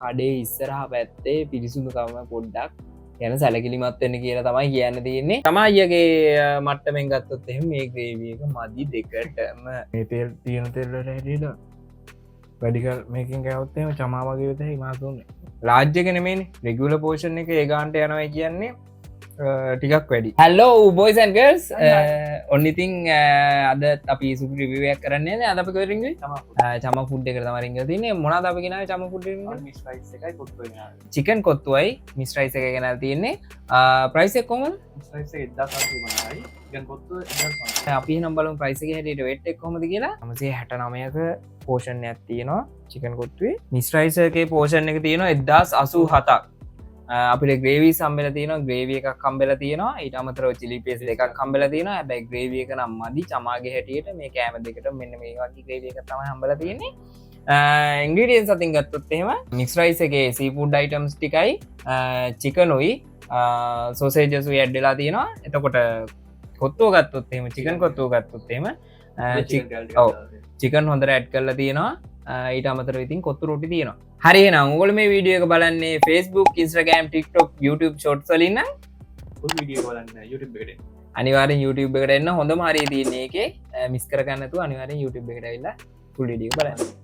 කඩේ ඉස්සරහ පැත්තේ පිරිසුදුකම පොඩ්ඩක් යන සැලකිලිමත් වෙන්න කියලා තමයි කියන්න තියෙන්නේ. තමයිගේ මට්ටමෙන් ගත්තොත් එහෙම මේ ග්‍රේවි එක මදි දෙකටම. මේ තෙල් තියෙන තෙල් වල හැටියට වැඩිකල් මේකෙන් ගෑවොත් එහෙම චමා වගේ විතරයි මාස දුන්නේ. ලාර්ජ් එක නෙමෙයිනේ. රෙගියුලර් පෝෂන් එක ඒ ගානට යනවා කියන්නේ ටිකක් වැඩි. Hello boys and girls. only thing අද අපි සුප් රිවිව් එකක් කරන්නේ නැහැ. අද අපි කොහෙද රින්ගුවේ? චම ෆුඩ් එකට තමයි රින්ගලා තින්නේ. මොනවද අපි ගෙනාවේ චම ෆුඩ් එකේ? මිස් රයිස් එකයි කොත්තුවයි ගෙනාවේ. චිකන් කොත්තුවයි මිස් රයිස් එකයි ගෙනාලා තියෙන්නේ. ප්‍රයිස් එක කොහමද? මිස් රයිස් එක 1750යි. චිකන් කොත්තුව 1500යි. අපි නම් බලමු ප්‍රයිස් එකේ හැටියට weight එක කොහමද කියලා. 969ක පෝෂන් එකක් තියෙනවා චිකන් කොත්තුවේ. මිස් රයිස් එකේ පෝෂන් එක තියෙනවා 1087ක්. අපිට ග්‍රේවී සම්බෙල තියෙනවා ග්‍රේවිය එකක් කම්බෙල තියෙනවා ඊට අමතරව චිලි පේස්ට් එකක් කම්බෙලා තියෙනවා හැබැයි ග්‍රේවි එක නම් මදි චමාගේ හැටියට මේ කෑම දෙකට මෙන්න මේ වගේ ග්‍රේවි එකක් තමයි හම්බලා තියෙන්නේ ඉන්ග්‍රීඩියන්ට්ස් අතින් ගත්තොත් එහෙම මික්ස් රයිස් එකේ සී ෆුඩ් අයිටම්ස් ටිකයි චිකන් උයි සෝසේජස් උයි ඇඩ් වෙලා තියෙනවා එතකොට කොත්තුව ගත්තොත් එහෙම චිකන් කොත්තුව ගත්තොත් එහෙම චිකන් හොඳට ඇඩ් කරලා තියෙනවා ඊට අමතරව ඉතින් කොත්තු රොටි තියෙනවා හරි එහෙනම් ඔයගොල්ලෝ මේ වීඩියෝ එක බලන්නේ Facebook Instagram TikTok YouTube shorts වලින් නම් full වීඩියෝ බලන්න YouTube එකට අනිවාර්යෙන් YouTube එකට එන්න හොඳම හරිය තියෙන්නේ ඒකේ මිස් කරගන්න නැතුව අනිවාර්යෙන් YouTube එකට ඇවිල්ලා full වීඩියෝ බලන්න